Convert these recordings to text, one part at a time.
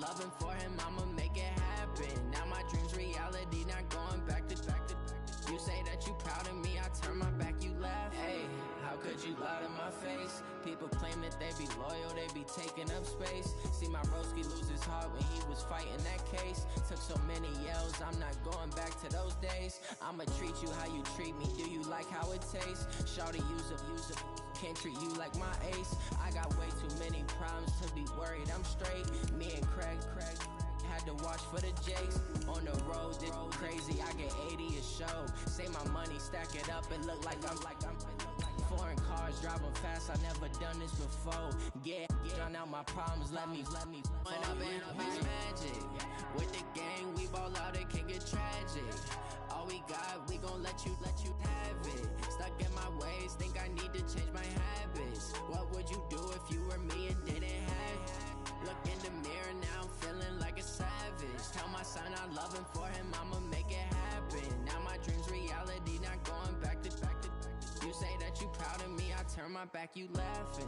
loving for him, I'ma make it happen. Now my dream's reality, not going back to. You say that you proud of me, I turn my back, you laugh. Hey, how could you lie to my face? People claim that they be loyal, they be taking up space. See my broski lose his heart when he was fighting that case. Took so many yells, I'm not going back to those days. I'ma treat you how you treat me, do you like how it tastes? Shawty, use up, can't treat you like my ace. I got way too many problems to be worried, I'm straight. Me and Craig had to watch for the Jakes. On the road, this crazy, I get 80 a show. Say my money, stack it up, and look like I'm foreign cars, driving fast, I never done this before. Yeah, drown out my problems, let me When up and it's magic. With the gang, we ball out, it can get tragic. All we got, we gon' let you have it. Stuck in my ways, think I need to change my habits. What would you do if you were me and didn't have it? Look in the mirror, now I'm feeling like a savage. Tell my son I love him, for him I'ma make it happen. Now my dream's reality, not going back to. You say that you proud of me, I turn my back, you laughing.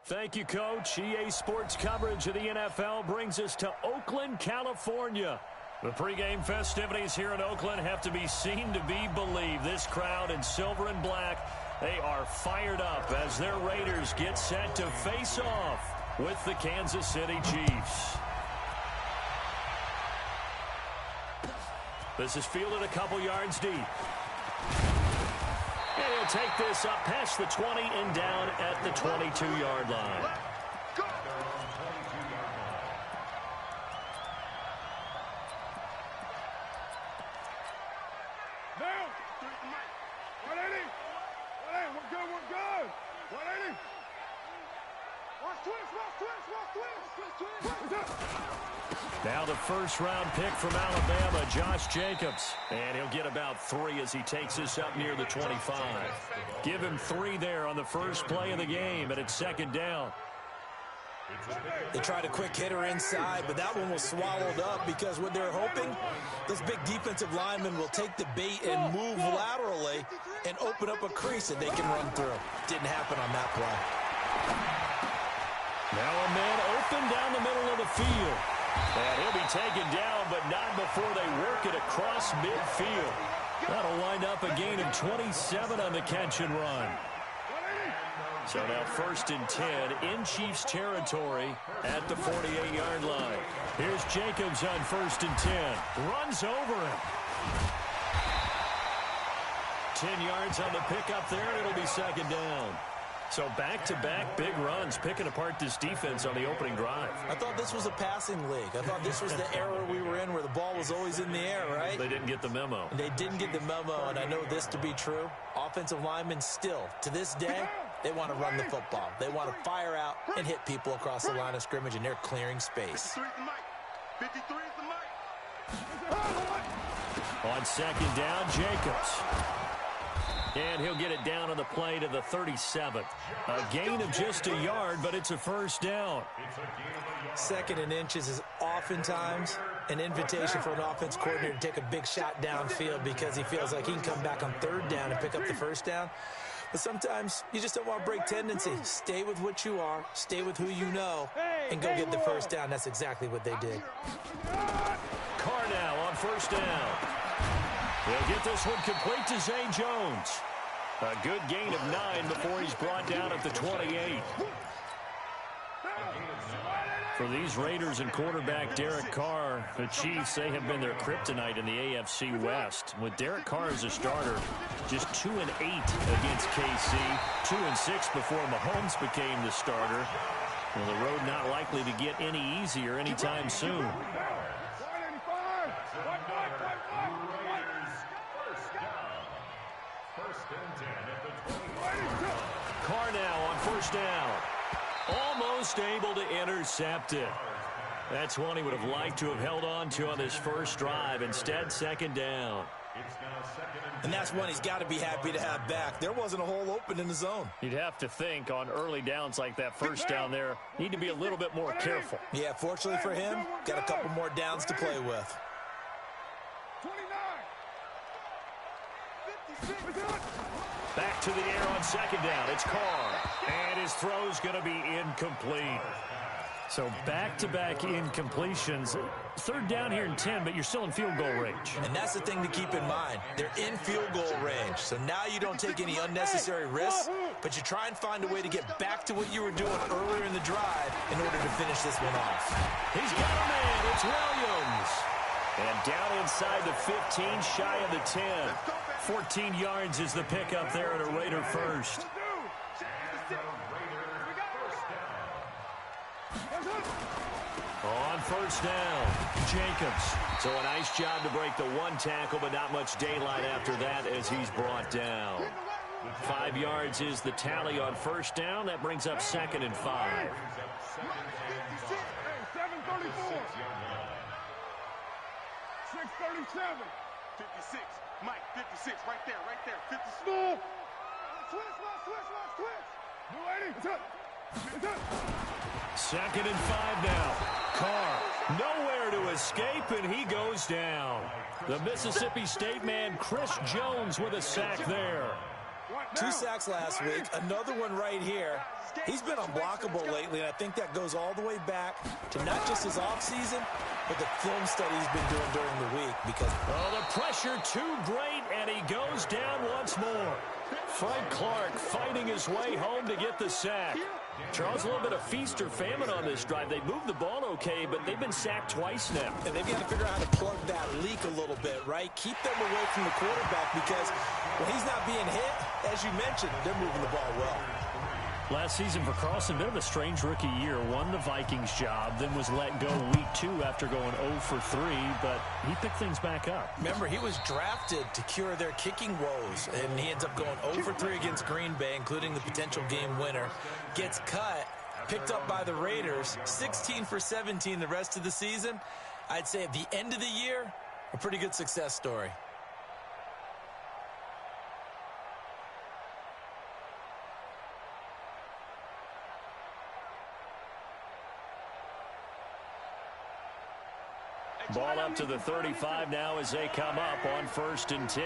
Thank you, Coach. EA Sports coverage of the NFL brings us to Oakland, California. The pregame festivities here in Oakland have to be seen to be believed. This crowd in silver and black, they are fired up as their Raiders get set to face off with the Kansas City Chiefs. This is fielded a couple yards deep. And he'll take this up past the 20 and down at the 22-yard line. Now the first-round pick from Alabama, Josh Jacobs. And he'll get about 3 as he takes this up near the 25. Give him 3 there on the first play of the game, and it's second down. They tried a quick hitter inside, but that one was swallowed up because what they're hoping, this big defensive lineman will take the bait and move laterally and open up a crease that they can run through. Didn't happen on that play. Now a man open down the middle of the field. And he'll be taken down, but not before they work it across midfield. That'll wind up a gain of 27 on the catch and run. So now 1st and 10 in Chiefs territory at the 48-yard line. Here's Jacobs on 1st and 10. Runs over him. 10 yards on the pickup there, and it'll be second down. So back-to-back big runs, picking apart this defense on the opening drive. I thought this was a passing league. I thought this was the era we were in where the ball was always in the air, right? They didn't get the memo. They didn't get the memo, and I know this to be true. Offensive linemen still, to this day, they want to run the football. They want to fire out and hit people across the line of scrimmage, and they're clearing space. 53 is the mic. On second down, Jacobs. And he'll get it down on the play to the 37. A gain of just a yard, but it's a first down. 2nd and inches is oftentimes an invitation for an offense coordinator to take a big shot downfield because he feels like he can come back on 3rd down and pick up the first down. But sometimes you just don't want to break tendency. Stay with what you are, stay with who you know, and go get the first down. That's exactly what they did. Carr now on 1st down. They'll get this one complete to Zay Jones. A good gain of 9 before he's brought down at the 28. For these Raiders and quarterback Derek Carr, the Chiefs, they have been their kryptonite in the AFC West. With Derek Carr as a starter, just 2-8 against KC, 2-6 before Mahomes became the starter. Well, the road not likely to get any easier anytime soon. Carr now on 1st down. Almost able to intercept it. That's one he would have liked to have held on to on this first drive. Instead, 2nd down. And that's one he's got to be happy to have back. There wasn't a hole open in the zone. You'd have to think on early downs like that first down there, need to be a little bit more careful. Yeah, fortunately for him, got a couple more downs to play with. 29. 56. Back to the air on second down. It's Carr. And his throw's going to be incomplete. So back-to-back incompletions. Third down here in 10, but you're still in field goal range. And that's the thing to keep in mind. They're in field goal range. So now you don't take any unnecessary risks, but you try and find a way to get back to what you were doing earlier in the drive in order to finish this one off. He's got a man. It's Williams. And down inside the 15, shy of the 10. 14 yards is the pickup there at a Raider first. On first down, Jacobs. So a nice job to break the one tackle, but not much daylight after that as he's brought down. 5 yards is the tally on first down. That brings up 2nd and 5. 637. 56. Mike, 56. Right there, right there. 56. Switch. It's up. 2nd and 5 now. Carr, nowhere to escape, and he goes down. The Mississippi State man, Chris Jones, with a sack there. 2 sacks last week, another one right here. He's been unblockable lately, and I think that goes all the way back to not just his offseason, but the film study he's been doing during the week. Because the pressure too great, and he goes down once more. Frank Clark fighting his way home to get the sack. Charles, a little bit of feast or famine on this drive. They moved the ball okay, but they've been sacked twice now. And they've got to figure out how to plug that leak a little bit, right? Keep them away from the quarterback because when he's not being hit, as you mentioned, they're moving the ball well. Last season for Carlson, bit of a strange rookie year. Won the Vikings job, then was let go week 2 after going 0 for 3, but he picked things back up. Remember, he was drafted to cure their kicking woes, and he ends up going 0 for 3 against Green Bay, including the potential game winner. Gets cut, picked up by the Raiders, 16 for 17 the rest of the season. I'd say at the end of the year, a pretty good success story. Ball up to the 35 now as they come up on 1st and 10.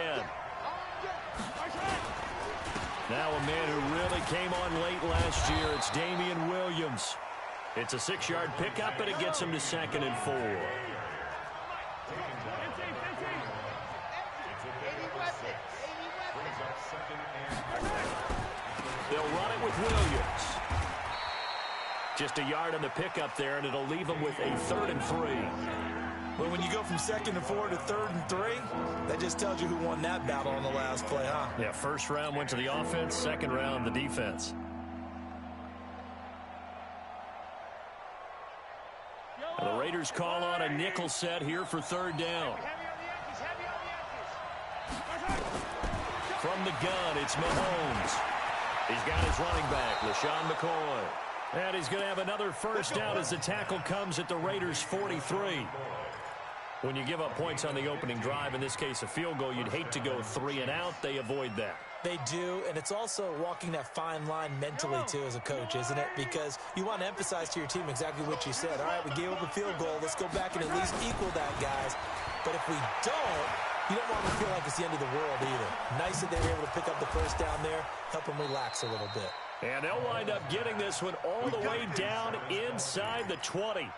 Now a man who really came on late last year, it's Damian Williams. It's a 6-yard pickup, but it gets him to 2nd and 4. They'll run it with Williams. Just a yard on the pickup there, and it'll leave him with a 3rd and 3. Well, when you go from 2nd and 4 to 3rd and 3, that just tells you who won that battle on the last play, huh? Yeah, first round went to the offense, second round the defense. The Raiders call on a nickel set here for 3rd down. From the gun, it's Mahomes. He's got his running back, LaShawn McCoy. And he's going to have another first down as the tackle comes at the Raiders' 43. When you give up points on the opening drive, in this case a field goal, you'd hate to go 3 and out. They avoid that. They do, and it's also walking that fine line mentally, too, as a coach, isn't it? Because you want to emphasize to your team exactly what you said. All right, we gave up a field goal. Let's go back and at least equal that, guys. But if we don't, you don't want to feel like it's the end of the world either. Nice that they were able to pick up the first down there, help them relax a little bit. And they'll wind up getting this one all the way down inside the 20.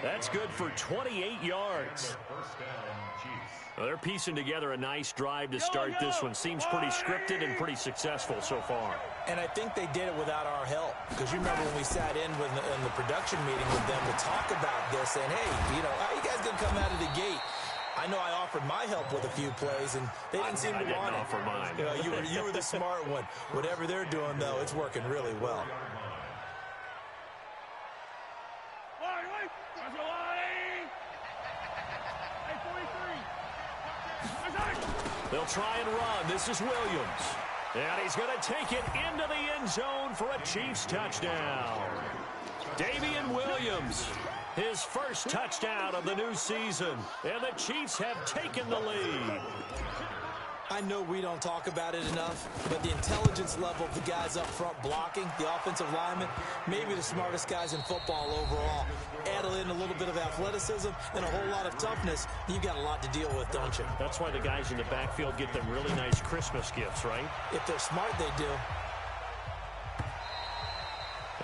That's good for 28 yards. Well, they're piecing together a nice drive to start this one. Seems pretty scripted and pretty successful so far. And I think they did it without our help. Because you remember when we sat in the production meeting with them to talk about this, saying, hey, how you guys going to come out of the gate? I know I offered my help with a few plays, and they didn't seem to want it. I didn't offer mine. You were the smart one. Whatever they're doing, though, it's working really well. They'll try and run. This is Williams. And he's going to take it into the end zone for a Chiefs touchdown. Damian Williams, his first touchdown of the new season. And the Chiefs have taken the lead. I know we don't talk about it enough, but the intelligence level of the guys up front blocking, the offensive linemen, maybe the smartest guys in football overall. Add in a little bit of athleticism and a whole lot of toughness, you've got a lot to deal with, don't you? That's why the guys in the backfield get them really nice Christmas gifts, right? If they're smart, they do.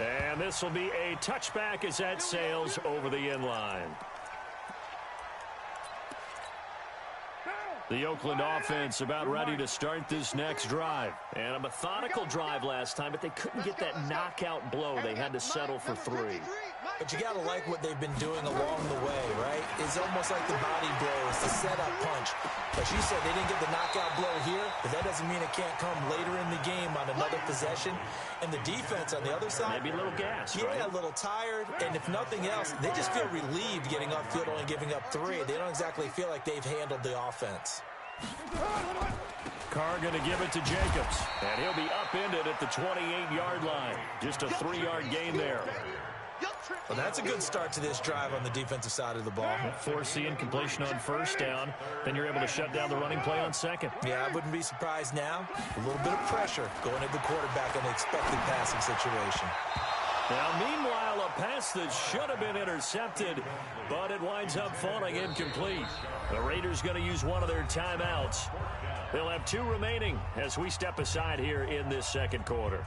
And this will be a touchback as that sails over the end line. The Oakland offense about ready to start this next drive. And a methodical drive last time, but they couldn't get that knockout blow. They had to settle for 3. But you got to like what they've been doing along the way, right? It's almost like the body blows, the setup punch. Like you said, they didn't get the knockout blow here, but that doesn't mean it can't come later in the game on another possession. And the defense on the other side, maybe a little gas, yeah, right? A little tired. And if nothing else, they just feel relieved getting upfield, only giving up 3. They don't exactly feel like they've handled the offense. Carr going to give it to Jacobs, and he'll be upended at the 28-yard line. Just a 3-yard gain there. Well, that's a good start to this drive on the defensive side of the ball. Force the incompletion on first down. Then you're able to shut down the running play on second. Yeah, I wouldn't be surprised now. A little bit of pressure going at the quarterback in an expected passing situation. Now, meanwhile, a pass that should have been intercepted, but it winds up falling incomplete. The Raiders going to use one of their timeouts. They'll have 2 remaining as we step aside here in this second quarter.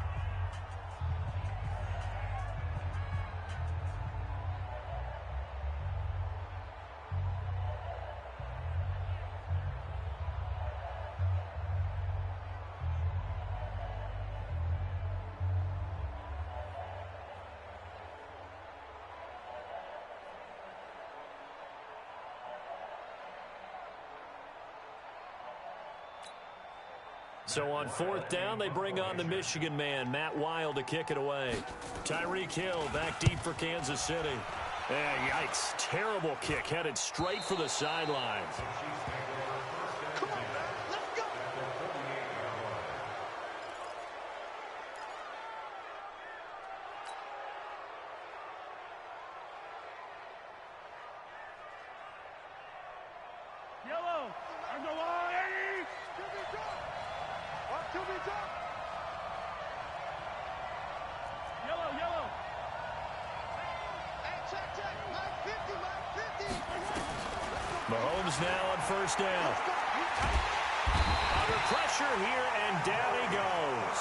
So on 4th down, they bring on the Michigan man, Matt Wild, to kick it away. Tyreek Hill back deep for Kansas City. And yikes, terrible kick headed straight for the sideline. Come on, man. Let's go. Yellow. On the line. To be top. Yellow, yellow. Hey, check. Mike 50. Mahomes now on 1st down. Under pressure here, and down he goes.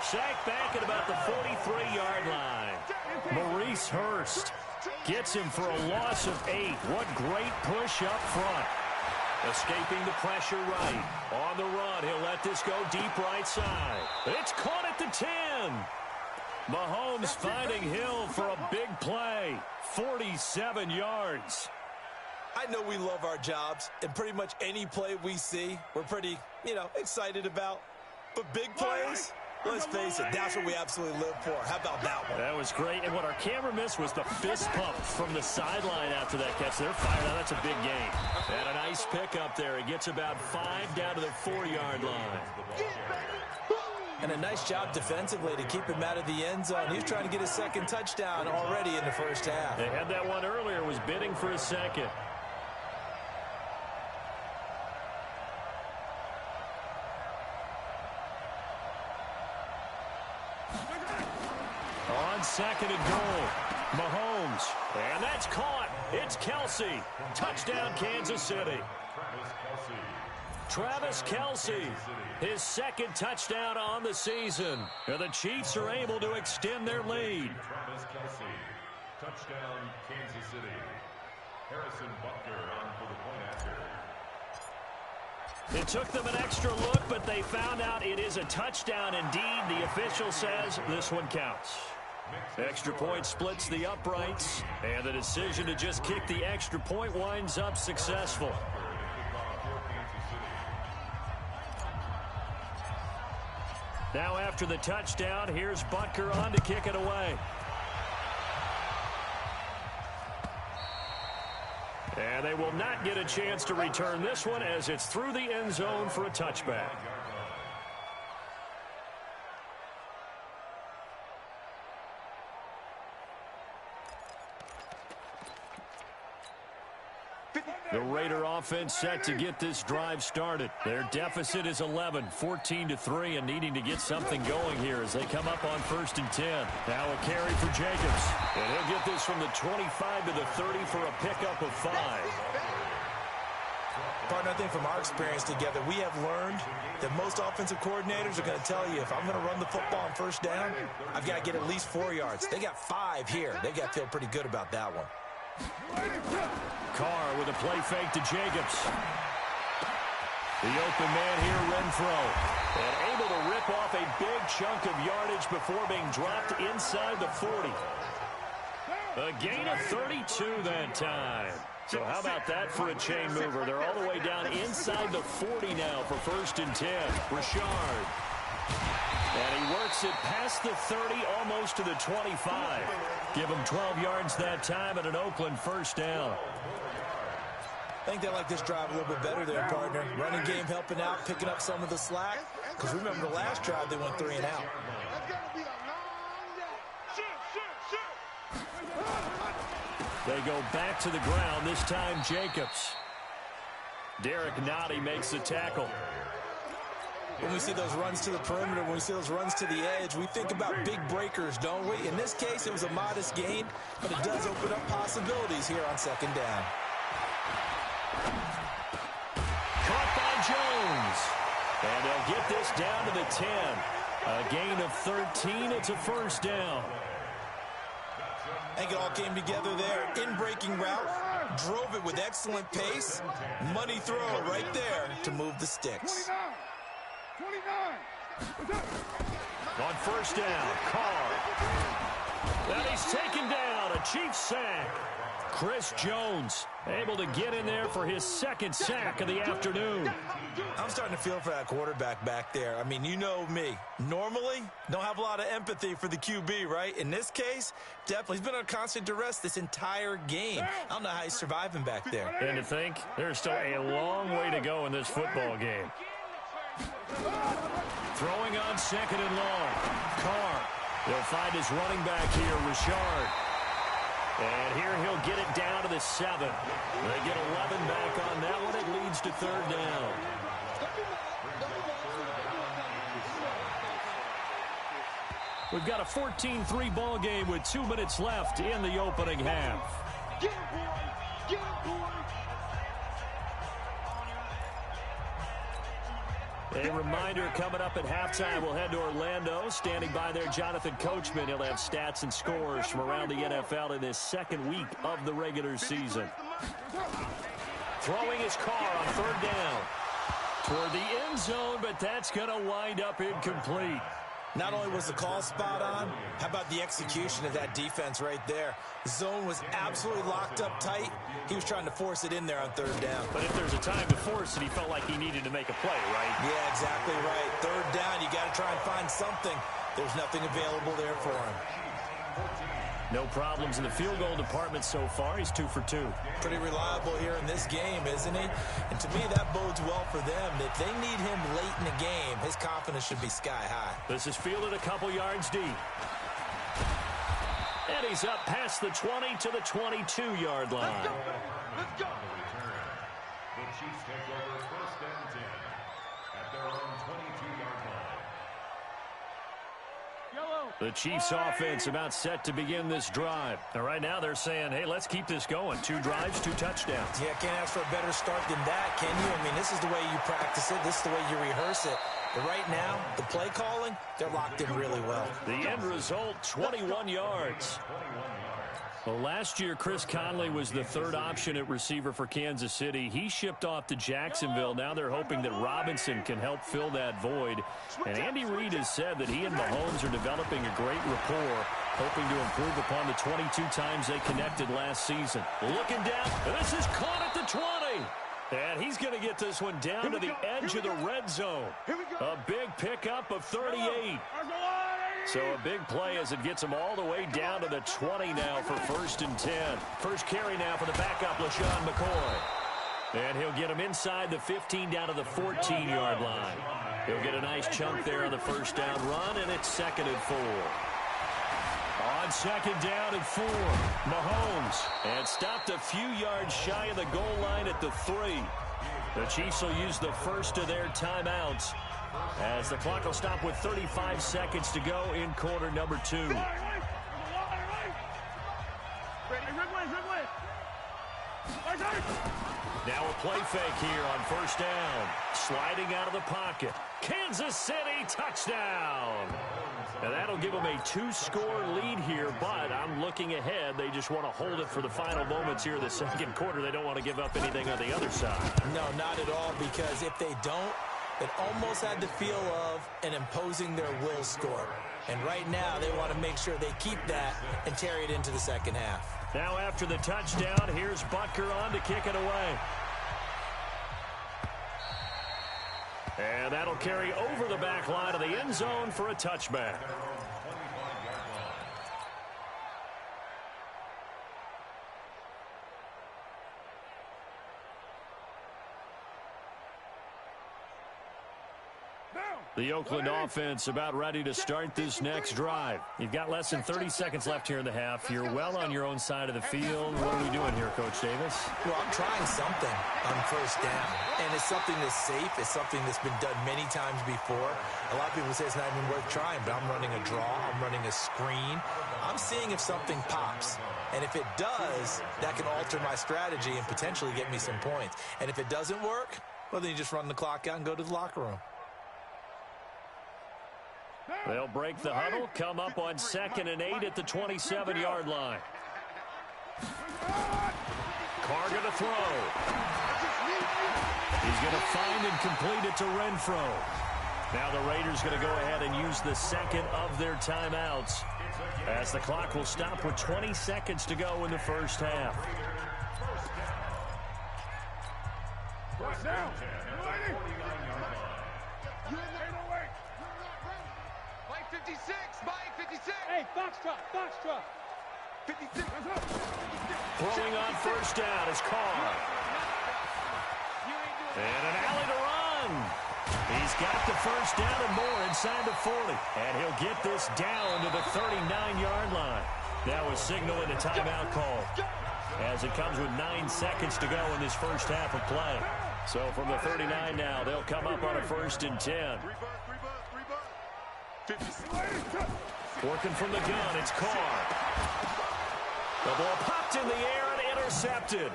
Sacked back at about the 43-yard line. Maurice Hurst gets him for a loss of 8. What great push up front. Escaping the pressure right. On the run, he'll let this go deep right side. It's caught at the 10. Mahomes finding Hill for a big play. 47 yards. I know we love our jobs, and pretty much any play we see, we're pretty, excited about. But big plays, let's face it, that's what we absolutely live for. How about that one? That was great. And what our camera missed was the fist pump from the sideline after that catch. They're fired out. That's a big gain. And a nice pick up there. He gets about 5 down to the 4-yard line. And a nice job defensively to keep him out of the end zone. He was trying to get his second touchdown already in the first half. They had that one earlier, was bidding for a second. On 2nd and goal, Mahomes. And that's caught. It's Kelsey. Touchdown, Kansas City. Travis Kelsey, his 2nd touchdown on the season. And the Chiefs are able to extend their lead. Travis Kelsey, touchdown, Kansas City. Harrison Butker on for the point after. It took them an extra look, but they found out it is a touchdown indeed. The official says this one counts. Extra point splits the uprights, and the decision to just kick the extra point winds up successful. Now after the touchdown, here's Butker on to kick it away. And they will not get a chance to return this one as it's through the end zone for a touchback. The Raider offense set to get this drive started. Their deficit is 11, 14-3, and needing to get something going here as they come up on 1st and 10. Now a carry for Jacobs. And he'll get this from the 25 to the 30 for a pickup of 5. Partner, I think from our experience together, we have learned that most offensive coordinators are going to tell you, if I'm going to run the football on 1st down, I've got to get at least 4 yards. They got 5 here. They've got to feel pretty good about that one. Carr with a play fake to Jacobs. The open man here, Renfro. And able to rip off a big chunk of yardage before being dropped inside the 40. A gain of 32 that time. So how about that for a chain mover? They're all the way down inside the 40 now for 1st and 10. Richard. And he works it past the 30, almost to the 25. Give him 12 yards that time and an Oakland 1st down. I think they like this drive a little bit better there, partner. Running game helping out, picking up some of the slack. Because remember, the last drive they went 3 and out. They go back to the ground, this time Jacobs. Derek Nottie makes the tackle. When we see those runs to the perimeter, when we see those runs to the edge, we think about big breakers, don't we? In this case, it was a modest gain, but it does open up possibilities here on 2nd down. Caught by Jones. And they'll get this down to the 10. A gain of 13. It's a 1st down. I think it all came together there. In-breaking route, drove it with excellent pace. Money throw right there to move the sticks. 29. On 1st down, Carr. And he's taken down, a Chiefs sack. Chris Jones able to get in there for his 2nd sack of the afternoon. I'm starting to feel for that quarterback back there. I mean, you know me. Normally, don't have a lot of empathy for the QB, right? In this case, definitely. He's been on constant duress this entire game. I don't know how he's surviving back there. And to think, there's still a long way to go in this football game. Throwing on 2nd and long. Carr. He'll find his running back here, Richard. And here he'll get it down to the 7. They get 11 back on that one. It leads to 3rd down. We've got a 14-3 ball game with 2 minutes left in the opening half. A reminder, coming up at halftime, we'll head to Orlando. Standing by there, Jonathan Coachman. He'll have stats and scores from around the NFL in this 2nd week of the regular season. Throwing his Carr on 3rd down. Toward the end zone, but that's going to wind up incomplete. Not only was the call spot on, how about the execution of that defense right there? The zone was absolutely locked up tight. He was trying to force it in there on 3rd down. But if there's a time to force it, he felt like he needed to make a play, right? Yeah, exactly right. 3rd down, you got to try and find something. There's nothing available there for him. No problems in the field goal department so far. He's 2 for 2. Pretty reliable here in this game, isn't he? And to me, that bodes well for them. If they need him late in the game, his confidence should be sky high. This is fielded a couple yards deep. And he's up past the 20 to the 22-yard line. Let's go. Let's go. The Chiefs take over 1st and 10 at their own 22-yard line. The Chiefs offense about set to begin this drive. And right now they're saying, hey, let's keep this going. 2 drives, 2 touchdowns. Yeah, can't ask for a better start than that, can you? I mean, this is the way you practice it. This is the way you rehearse it. But right now, the play calling, they're locked in really well. The end result, 21 yards. Well, last year, Chris Conley was the 3rd option at receiver for Kansas City. He shipped off to Jacksonville. Now they're hoping that Robinson can help fill that void. And Andy Reid has said that he and Mahomes are developing a great rapport, hoping to improve upon the 22 times they connected last season. Looking down, this is caught at the 20. And he's going to get this one down to the edge of the red zone. A big pickup of 38. So a big play as it gets him all the way down to the 20 now for 1st and 10. First carry now for the backup, LaShawn McCoy. And he'll get him inside the 15 down to the 14-yard line. He'll get a nice chunk there on the 1st down run, and it's 2nd and 4. On second down and 4. Mahomes. And stopped a few yards shy of the goal line at the 3. The Chiefs will use the first of their timeouts as the clock will stop with 35 seconds to go in quarter number 2. Now a play fake here on first down. Sliding out of the pocket. Kansas City touchdown. And that'll give them a 2-score lead here, but I'm looking ahead. They just want to hold it for the final moments here of the second quarter. They don't want to give up anything on the other side. No, not at all, because if they don't, it almost had the feel of an imposing their will score. And right now, they want to make sure they keep that and carry it into the second half. Now after the touchdown, here's Butker on to kick it away. And that'll carry over the back line of the end zone for a touchback. The Oakland offense about ready to start this next drive. You've got less than 30 seconds left here in the half. You're well on your own side of the field. What are we doing here, Coach Davis? Well, I'm trying something on first down. And it's something that's safe. It's something that's been done many times before. A lot of people say it's not even worth trying, but I'm running a draw. I'm running a screen. I'm seeing if something pops. And if it does, that can alter my strategy and potentially get me some points. And if it doesn't work, well, then you just run the clock out and go to the locker room. They'll break the huddle, come up on 2nd and 8 at the 27-yard line. Carr going to throw. He's going to find and complete it to Renfro. Now the Raiders going to go ahead and use the second of their timeouts as the clock will stop with 20 seconds to go in the first half. Watch down. Mike 56, Mike 56. Hey, Foxtrot, Foxtrot. 56. Throwing on first down is Carr. And an alley to run. He's got the first down and more inside the 40. And he'll get this down to the 39-yard line. Now a signal and a timeout call as it comes with 9 seconds to go in this first half of play. So from the 39 now, they'll come up on a 1st and 10. Working from the gun, it's Carr. The ball popped in the air and intercepted.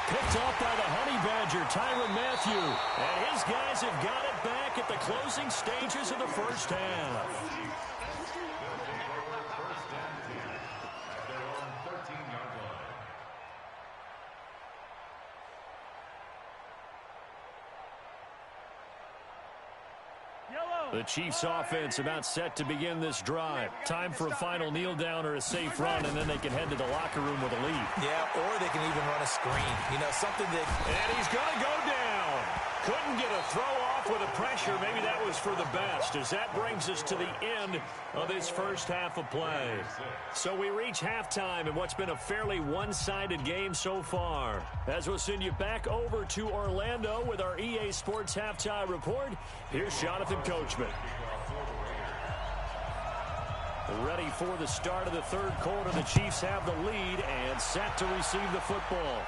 Picked off by the Honey Badger, Tyrann Mathieu. And his guys have got it back at the closing stages of the first half. The Chiefs offense about set to begin this drive. Time for a final kneel down or a safe run, and then they can head to the locker room with a lead. Yeah, or they can even run a screen. You know, something that... And he's going to go down. Couldn't get a throw off with the pressure. Maybe that was for the best, as that brings us to the end of this first half of play. So we reach halftime in what's been a fairly one-sided game so far. As we'll send you back over to Orlando with our EA Sports Halftime Report, here's Jonathan Coachman. Ready for the start of the third quarter. The Chiefs have the lead and set to receive the football.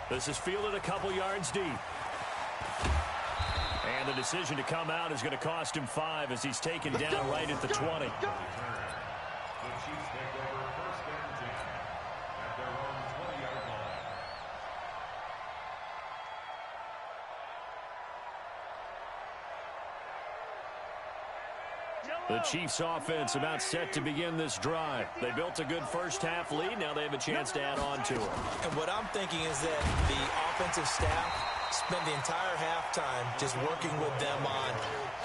This is fielded a couple yards deep. And the decision to come out is going to cost him 5 as he's taken down right at the 20. The Chiefs offense about set to begin this drive. They built a good first half lead. Now they have a chance to add on to it. And what I'm thinking is that the offensive staff spend the entire halftime just working with them on,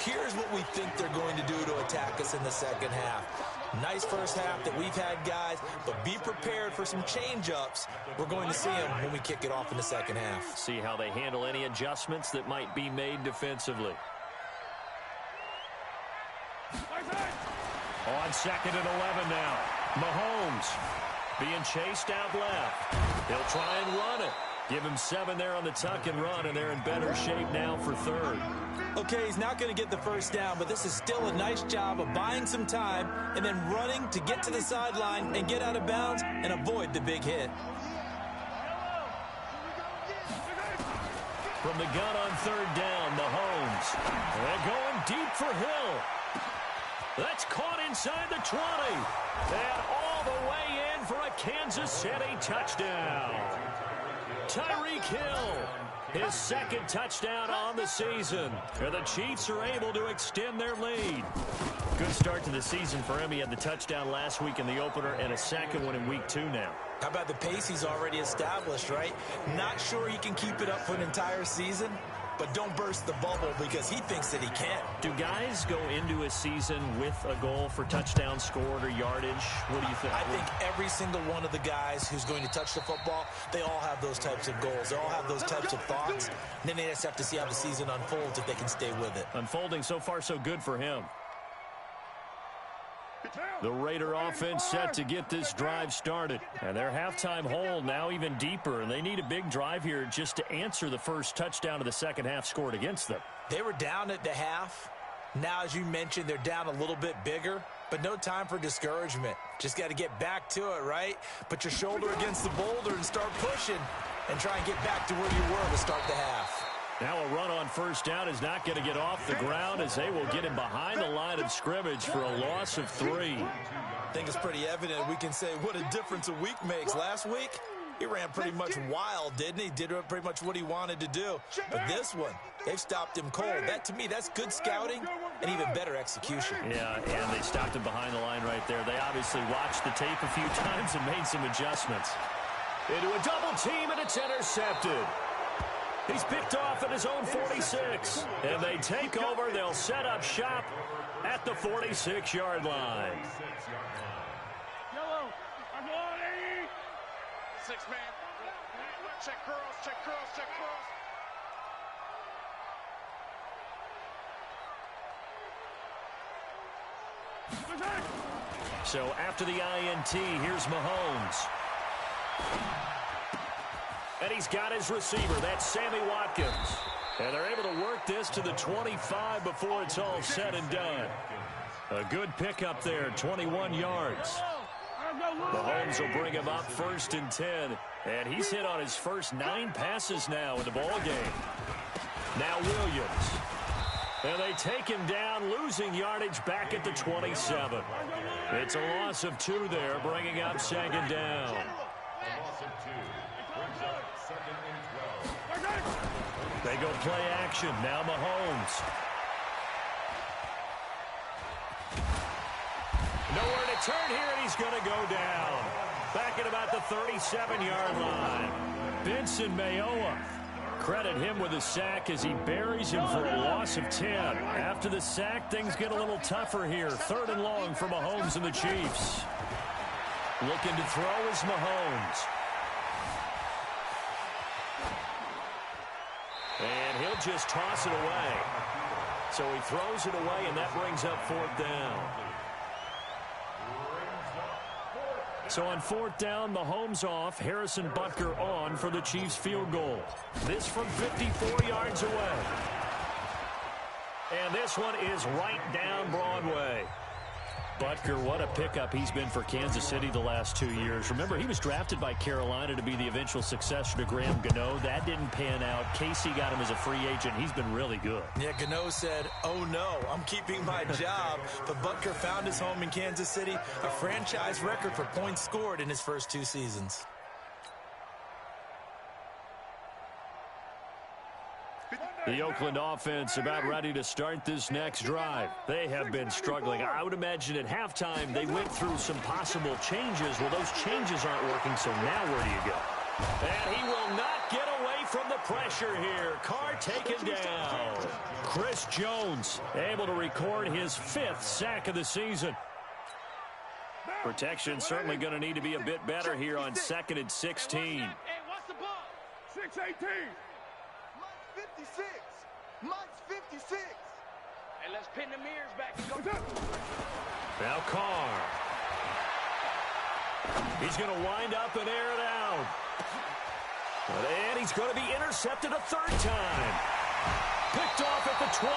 here's what we think they're going to do to attack us in the second half. Nice first half that we've had, guys, but be prepared for some change-ups. We're going to see them when we kick it off in the second half. See how they handle any adjustments that might be made defensively. On 2nd and 11 now. Mahomes being chased out left. He'll try and run it. Give him 7 there on the tuck and run, and they're in better shape now for third. Okay, he's not going to get the first down, but this is still a nice job of buying some time and then running to get to the sideline and get out of bounds and avoid the big hit. From the gun on third down, Mahomes. They're going deep for Hill. That's caught inside the 20. And all the way in for a Kansas City touchdown. Tyreek Hill, his second touchdown on the season. And the Chiefs are able to extend their lead. Good start to the season for him. He had the touchdown last week in the opener and a second one in week 2 now. How about the pace he's already established, right? Not sure he can keep it up for an entire season, but don't burst the bubble because he thinks that he can. Do guys go into a season with a goal for touchdown scored or yardage? What do you think? I think every single one of the guys who's going to touch the football, they all have those types of goals. They all have those types of thoughts. And then they just have to see how the season unfolds if they can stay with it. Unfolding so far so good for him. The Raider offense set to get this drive started. And their halftime hole now even deeper. And they need a big drive here just to answer the first touchdown of the second half scored against them. They were down at the half. Now, as you mentioned, they're down a little bit bigger. But no time for discouragement. Just got to get back to it, right? Put your shoulder against the boulder and start pushing. And try and get back to where you were to start the half. Now a run on first down is not going to get off the ground as they will get him behind the line of scrimmage for a loss of 3. I think it's pretty evident. We can say what a difference a week makes. Last week, he ran pretty much wild, didn't he? Did pretty much what he wanted to do. But this one, they've stopped him cold. That, to me, that's good scouting and even better execution. Yeah, and they stopped him behind the line right there. They obviously watched the tape a few times and made some adjustments. Into a double team, and it's intercepted. He's picked off at his own 46. And they take over. They'll set up shop at the 46-yard line. Yellow. I'm on 80. 6 man. Check curls, check curls, check curls. So after the INT, here's Mahomes. And he's got his receiver. That's Sammy Watkins. And they're able to work this to the 25 before it's all said and done. A good pickup there, 21 yards. Mahomes will bring him up 1st and 10. And he's hit on his first 9 passes now in the ball game. Now Williams. And they take him down, losing yardage back at the 27. It's a loss of 2 there, bringing up 2nd down. They go play action. Now Mahomes. Nowhere to turn here, and he's going to go down. Back at about the 37-yard line. Benson Mayowa. Credit him with a sack as he buries him for a loss of 10. After the sack, things get a little tougher here. 3rd and long for Mahomes and the Chiefs. Looking to throw is Mahomes. And he'll just toss it away. So he throws it away, and that brings up 4th down. So on 4th down, Mahomes off, Harrison Butker on for the Chiefs field goal. This from 54 yards away. And this one is right down Broadway. Butker, what a pickup he's been for Kansas City the last 2 years. Remember, he was drafted by Carolina to be the eventual successor to Graham Gano. That didn't pan out. Casey got him as a free agent. He's been really good. Yeah, Gano said, oh no, I'm keeping my job. But Butker found his home in Kansas City, a franchise record for points scored in his first 2 seasons. The Oakland offense about ready to start this next drive. They have been struggling. I would imagine at halftime they went through some possible changes. Well, those changes aren't working, so now where do you go? And he will not get away from the pressure here. Carr taken down. Chris Jones able to record his 5th sack of the season. Protection certainly going to need to be a bit better here on 2nd and 16. Hey, what's the ball? 6-18. 56. Mike's 56. Hey, let's pin the mirrors back and go. Now Carr. He's going to wind up and air it out. And he's going to be intercepted a third time. Picked off at the 20.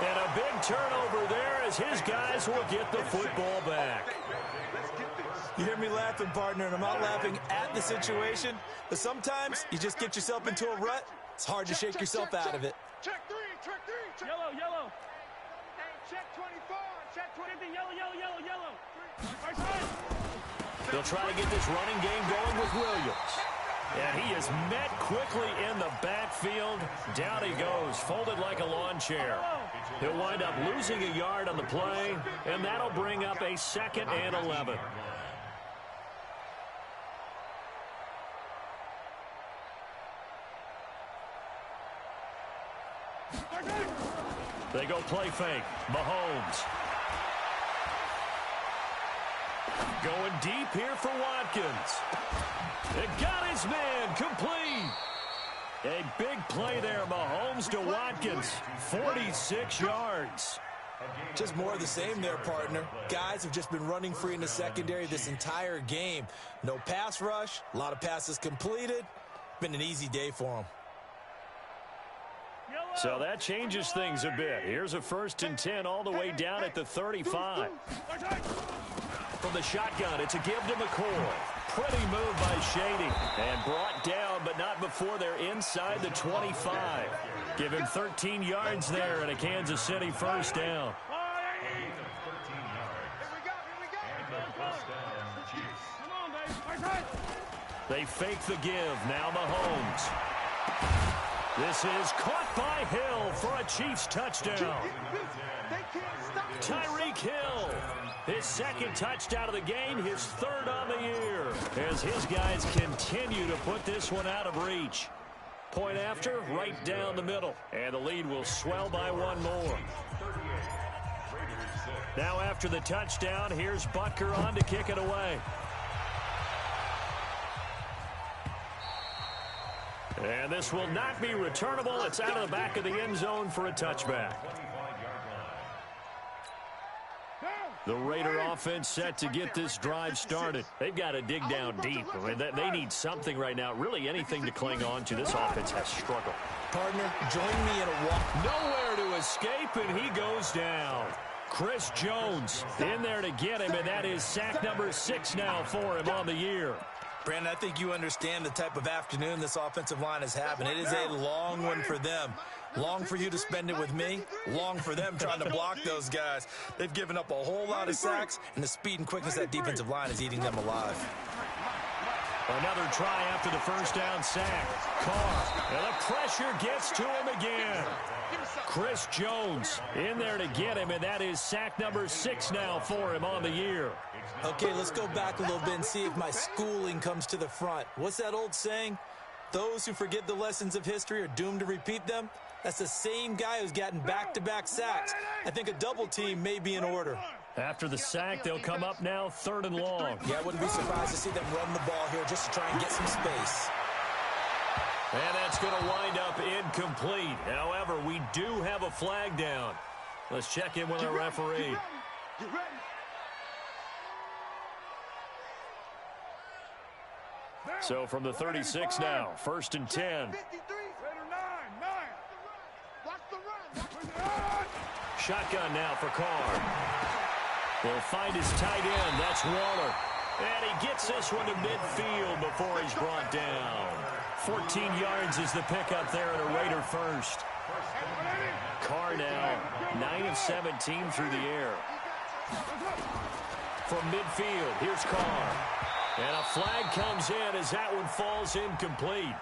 And a big turnover there as his guys will get the football back. You hear me laughing, partner, and I'm not laughing at the situation, but sometimes you just get yourself into a rut. It's hard to shake yourself out of it. Check three, check three. Check. Yellow, yellow. Hey, check 24, check 20. Yellow, yellow, yellow, yellow. Right side. They'll try to get this running game going with Williams. And he is met quickly in the backfield. Down he goes, folded like a lawn chair. He'll wind up losing a yard on the play, and that'll bring up a 2nd and 11. They go play fake. Mahomes. Going deep here for Watkins. It got his man complete. A big play there, Mahomes to Watkins. 46 yards. Just more of the same there, partner. Guys have just been running free in the secondary this entire game. No pass rush, a lot of passes completed. Been an easy day for them. So that changes things a bit. Here's a 1st and 10 all the way down at the 35. From the shotgun, it's a give to McCoy. Pretty move by Shady. And brought down, but not before they're inside the 25. Give him 13 yards there and a Kansas City 1st down. They fake the give. Now Mahomes. This is caught by Hill for a Chiefs touchdown. Tyreek Hill. His 2nd touchdown of the game, his 3rd on the year. As his guys continue to put this one out of reach. Point after, right down the middle. And the lead will swell by 1 more. Now after the touchdown, here's Butker on to kick it away. And this will not be returnable. It's out of the back of the end zone for a touchback. The Raider offense set to get this drive started. They've got to dig down deep. I mean, they need something right now, really anything to cling on to. This offense has struggled. Partner, join me in a walk. Nowhere to escape, and he goes down. Chris Jones in there to get him, and that is sack number 6 now for him on the year. Brandon, I think you understand the type of afternoon this offensive line is having. It is a long one for them. Long for you to spend it with me. Long for them trying to block those guys. They've given up a whole lot of sacks, and the speed and quickness of that defensive line is eating them alive. Another try after the 1st down sack. Carr, and the pressure gets to him again. Chris Jones in there to get him, and that is sack number 6 now for him on the year. Okay, let's go back a little bit and see if my schooling comes to the front. What's that old saying? Those who forget the lessons of history are doomed to repeat them. That's the same guy who's gotten back-to-back sacks. I think a double team may be in order. After the sack, they'll come up now 3rd and long. Yeah, I wouldn't be surprised to see them run the ball here just to try and get some space. And that's going to wind up incomplete. However, we do have a flag down. Let's check in with our referee. So from the 36 now, 1st and 10. Shotgun now for Carr. He'll find his tight end. That's Waller. And he gets this one to midfield before he's brought down. 14 yards is the pickup there at a Raider 1st. Carr now 9 of 17 through the air. From midfield, here's Carr. And a flag comes in as that one falls incomplete.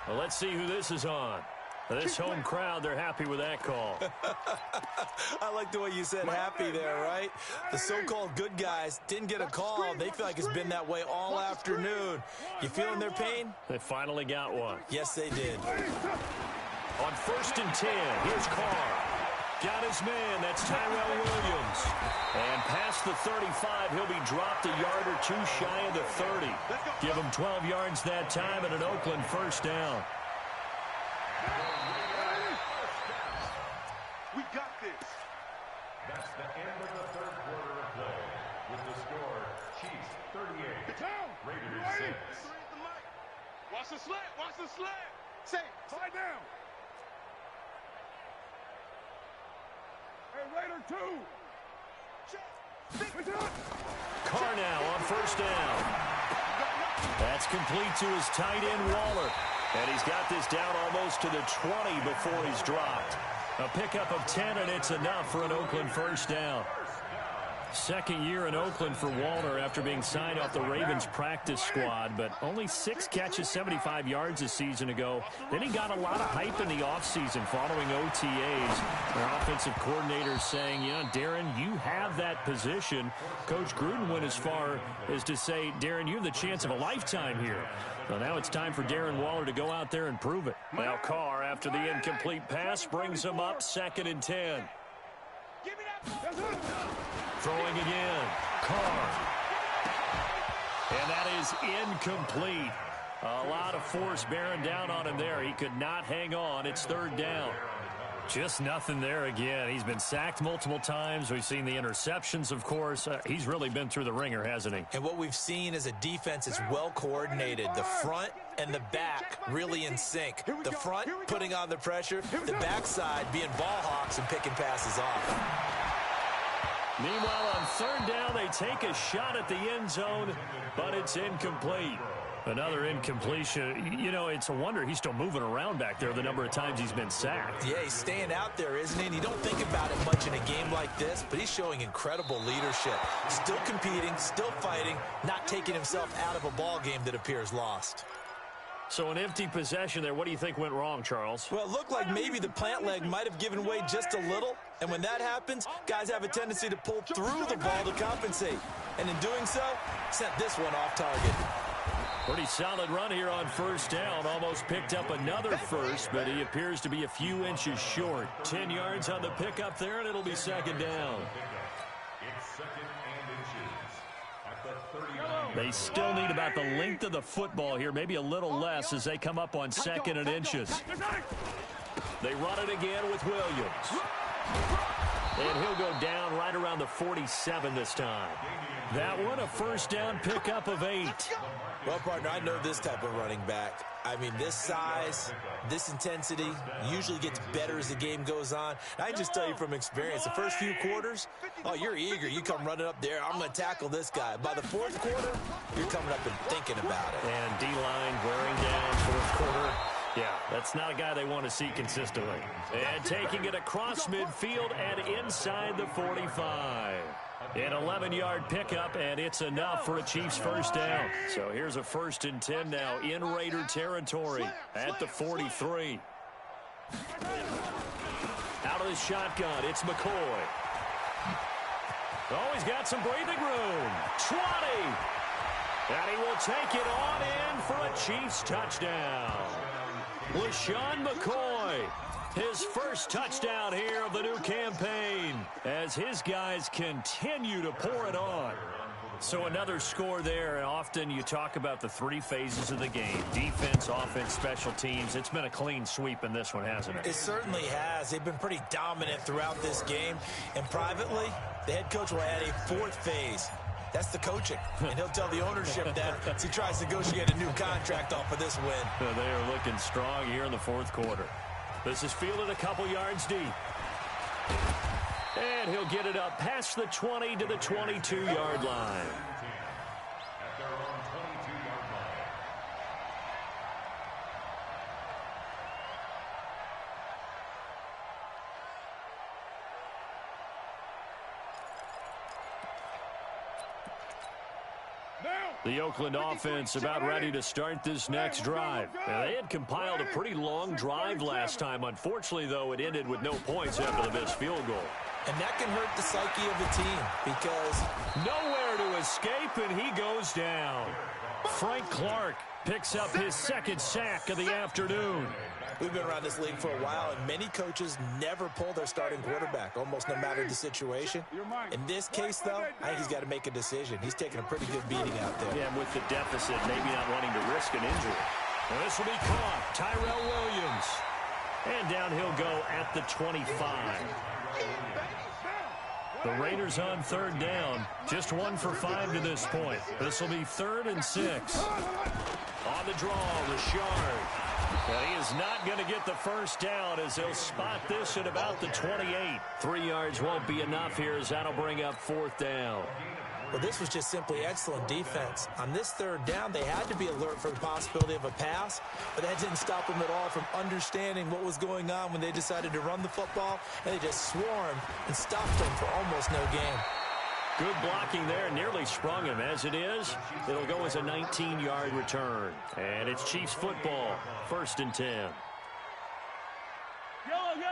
Well, let's see who this is on. This home crowd, they're happy with that call. I like the way you said happy there, right? The so-called good guys didn't get a call. They feel like it's been that way all afternoon. You feeling their pain? They finally got one. Yes, they did. On 1st and 10, here's Carr. Got his man, that's Tyrell Williams. And past the 35, he'll be dropped a yard or two shy of the 30. Give him 12 yards that time and an Oakland 1st down. We got this. That's the end of the 3rd quarter of play. With the score, Chiefs 38, Raiders 6. Watch the slant. Watch the slant. Say, slide down. Hey, Raider 2. Carr now on first down. That's complete to his tight end, Waller. And he's got this down almost to the 20 before he's dropped. A pickup of 10, and it's enough for an Oakland first down. Second year in Oakland for Waller after being signed off the Ravens practice squad, but only 6 catches, 75 yards a season ago. Then he got a lot of hype in the offseason following OTAs. Their offensive coordinators saying, you know, Darren, you have that position. Coach Gruden went as far as to say, Darren, you have the chance of a lifetime here. Well, now it's time for Darren Waller to go out there and prove it. Now Carr, after the incomplete pass, brings him up 2nd and 10. Throwing again. Carr. And that is incomplete. A lot of force bearing down on him there. He could not hang on. It's 3rd down. Just nothing there again. He's been sacked multiple times. We've seen the interceptions, of course. He's really been through the ringer, hasn't he? And what we've seen is a defense that's well coordinated. The front and the back really in sync. The front putting on the pressure. The backside being ball hawks and picking passes off. Meanwhile, on 3rd down, they take a shot at the end zone, but it's incomplete. Another incompletion. You know, it's a wonder he's still moving around back there the number of times he's been sacked. Yeah, he's staying out there, isn't he? And you don't think about it much in a game like this, but he's showing incredible leadership. Still competing, still fighting, not taking himself out of a ball game that appears lost. So an empty possession there. What do you think went wrong, Charles? Well, it looked like maybe the plant leg might have given way just a little. And when that happens, guys have a tendency to pull through the ball to compensate. And in doing so, sent this one off target. Pretty solid run here on 1st down. Almost picked up another first, but he appears to be a few inches short. 10 yards on the pickup there, and it'll be 2nd down. They still need about the length of the football here, maybe a little less as they come up on 2nd and inches. They run it again with Williams. And he'll go down right around the 47 this time. That one, a 1st down pickup of 8. Well, partner, I know this type of running back. I mean, this size, this intensity usually gets better as the game goes on. I just tell you from experience, the first few quarters, oh, you're eager. You come running up there, I'm going to tackle this guy. By the 4th quarter, you're coming up and thinking about it. And D-line wearing down 4th quarter. Yeah, that's not a guy they want to see consistently. And taking it across midfield and inside the 45. An 11-yard pickup, and it's enough for a Chiefs first down. So here's a 1st and 10 now in Raider territory at the 43. Out of the shotgun, it's McCoy. Oh, he's got some breathing room. 20. And he will take it on in for a Chiefs touchdown. LaShawn McCoy, his first touchdown here of the new campaign as his guys continue to pour it on. So another score there, and often you talk about the 3 phases of the game: defense, offense, special teams. It's been a clean sweep in this one, hasn't it? It certainly has. They've been pretty dominant throughout this game. And privately, the head coach will add a 4th phase. That's the coaching. And he'll tell the ownership that as he tries to negotiate a new contract off of this win. They are looking strong here in the 4th quarter. This is fielded a couple yards deep. And he'll get it up past the 20 to the 22-yard line. The Oakland offense about ready to start this next drive. Now, they had compiled a pretty long drive last time. Unfortunately, though, it ended with no points after the missed field goal. And that can hurt the psyche of the team because nowhere to escape, and he goes down. Frank Clark picks up his 2nd sack of the afternoon. We've been around this league for a while, and many coaches never pull their starting quarterback, almost no matter the situation. In this case, though, I think he's got to make a decision. He's taking a pretty good beating out there. Yeah, and with the deficit, maybe not wanting to risk an injury. Well, this will be caught. Tyrell Williams. And down he'll go at the 25. The Raiders on 3rd down. Just 1 for 5 to this point. This will be 3rd and 6. On the draw, Richard. And he is not going to get the first down as he'll spot this at about the 28. 3 yards won't be enough here as that'll bring up 4th down. Well, this was just simply excellent defense. On this 3rd down, they had to be alert for the possibility of a pass, but that didn't stop them at all from understanding what was going on when they decided to run the football, and they just swarmed and stopped them for almost no gain. Good blocking there, nearly sprung him. As it is, it'll go as a 19-yard return. And it's Chiefs football, 1st and 10.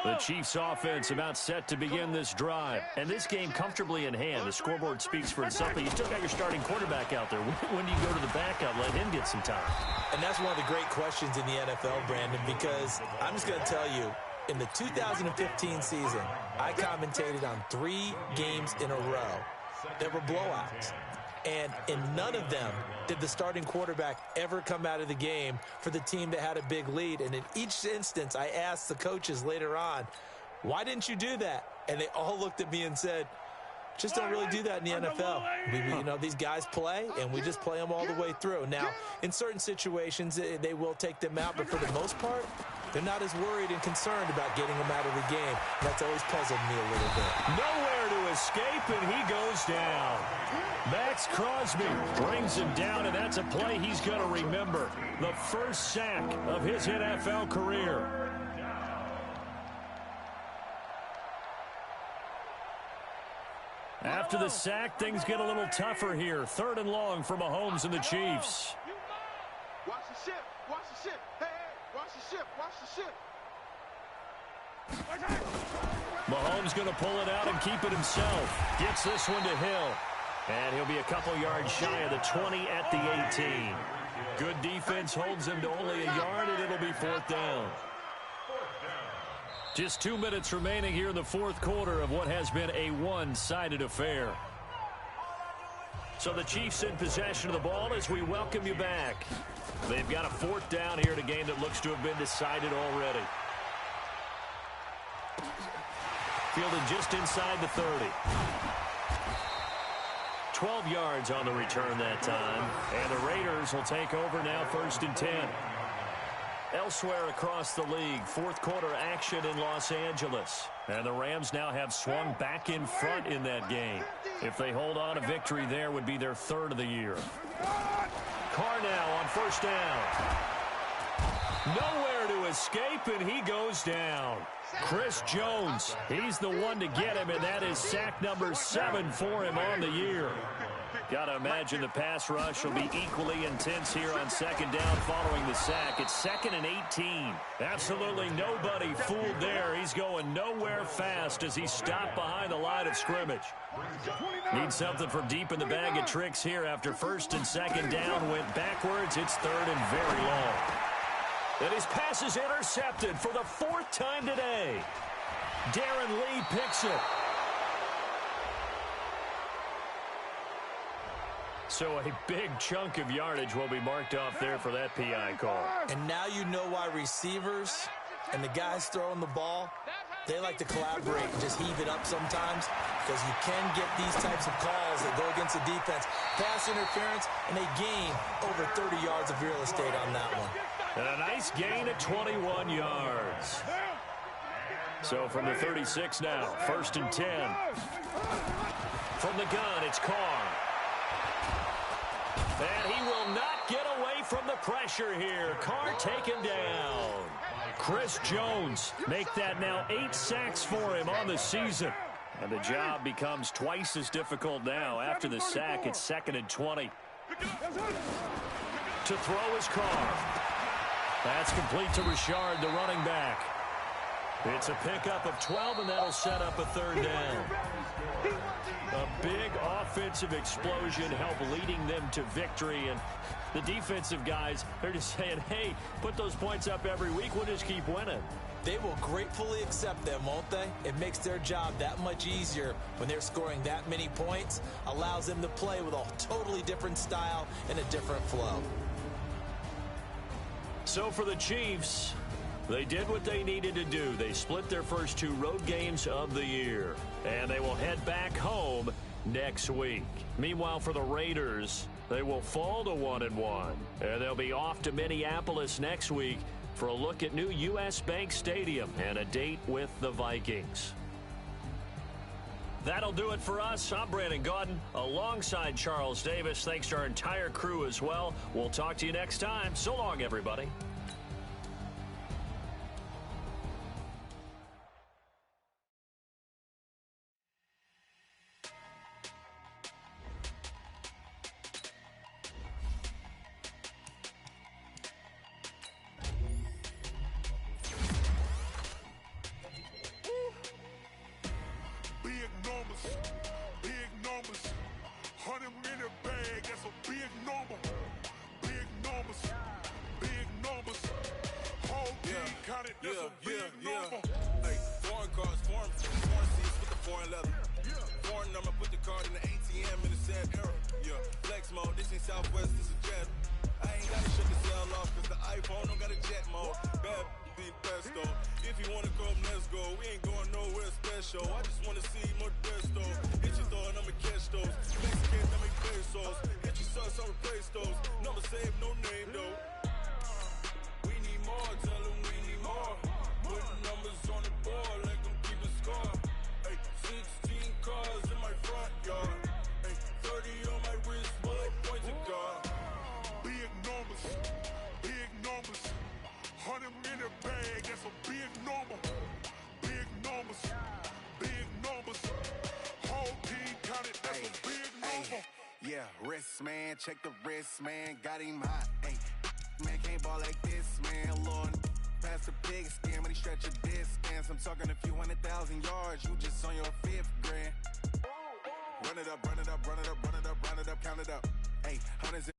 The Chiefs offense about set to begin this drive. And this game comfortably in hand. The scoreboard speaks for itself, but you still got your starting quarterback out there. When do you go to the backup, let him get some time? And that's one of the great questions in the NFL, Brandon, because I'm just going to tell you, in the 2015 season, I commentated on 3 games in a row. There were blowouts. And in none of them did the starting quarterback ever come out of the game for the team that had a big lead. And in each instance, I asked the coaches later on, why didn't you do that? And they all looked at me and said, just don't really do that in the NFL. You know, these guys play, and we just play them all the way through. Now, in certain situations, they will take them out, but for the most part, they're not as worried and concerned about getting them out of the game. That's always puzzled me a little bit. Nowhere to escape, and he goes down. Max Crosby brings him down, and that's a play he's going to remember. The first sack of his NFL career. After the sack, things get a little tougher here. 3rd and long for Mahomes and the Chiefs. Watch the ship. Watch the ship. Hey, watch the ship. Watch the ship. Mahomes going to pull it out and keep it himself. Gets this one to Hill. And he'll be a couple yards shy of the 20 at the 18. Good defense holds him to only a yard, and it'll be 4th down. Just 2 minutes remaining here in the 4th quarter of what has been a one-sided affair. So the Chiefs in possession of the ball as we welcome you back. They've got a 4th down here in a game that looks to have been decided already. Fielded just inside the 30. 12 yards on the return that time. And the Raiders will take over now 1st and 10. Elsewhere across the league, 4th quarter action in Los Angeles. And the Rams now have swung back in front in that game. If they hold on, a victory there would be their 3rd of the year. Carr now on 1st down. Nowhere to escape, and he goes down. Chris Jones, he's the one to get him, and that is sack number 7 for him on the year. Got to imagine the pass rush will be equally intense here on 2nd down following the sack. It's 2nd and 18. Absolutely nobody fooled there. He's going nowhere fast as he's stopped behind the line of scrimmage. Need something from deep in the bag of tricks here after 1st and 2nd down went backwards. It's 3rd and very long. And his pass is intercepted for the 4th time today. Darren Lee picks it. So a big chunk of yardage will be marked off there for that PI call. And now you know why receivers and the guys throwing the ball, they like to collaborate and just heave it up sometimes, because you can get these types of calls that go against the defense. Pass interference, and they gain over 30 yards of real estate on that one. And a nice gain of 21 yards. So from the 36 now, 1st and 10. From the gun, it's Carr. And he will not get away from the pressure here. Carr taken down. Chris Jones make that now 8 sacks for him on the season. And the job becomes twice as difficult now. After the sack, it's 2nd and 20. To throw is Carr. That's complete to Richard, the running back. It's a pickup of 12, and that'll set up a 3rd down. A big offensive explosion helped leading them to victory. And the defensive guys, they're just saying, hey, put those points up every week. We'll just keep winning. They will gratefully accept them, won't they? It makes their job that much easier when they're scoring that many points. Allows them to play with a totally different style and a different flow. So for the Chiefs, They did what they needed to do. They split their first 2 road games of the year, and they will head back home next week. Meanwhile, for the Raiders, they will fall to 1-1, and they'll be off to Minneapolis next week for a look at new U.S. Bank Stadium and a date with the Vikings. That'll do it for us. I'm Brandon Gaudin alongside Charles Davis. Thanks to our entire crew as well. We'll talk to you next time. So long, everybody. Big numbers, 100 in a bag, that's a big number. Big numbers, whole team counted, that's a big number. Hey, foreign cars, foreign seats with the foreign leather. Foreign number, put the card in the ATM in the sad era. Yeah, flex mode, this ain't Southwest, this is Jet. I ain't gotta shut the cell off, cause the iPhone don't got a jet mode. Bad beat pesto. If you wanna come, let's go. We ain't going nowhere special. I just wanna see more Modesto. Hit your thought, I'ma catch those. Mexican, I make pesos. Hit your sauce, I'll replace those. Number save, no name though. We need more, tell them we need more. Put numbers on the board, like them keeping score. Hey, 16 cars in my front yard. Hey, 30 on my wrist, while I point to God. Big numbers, 100 in a bag, that's a big number. Big numbers, whole team counted, that's a big number. Yeah, wrist man, check the wrist man, got him hot. Hey, man can't ball like this, man. Lord, pass the pig skin, but he stretch a distance. I'm talking a few 100,000 yards, you just on your 5th grand. Run it up, count it up. Hey, hundreds.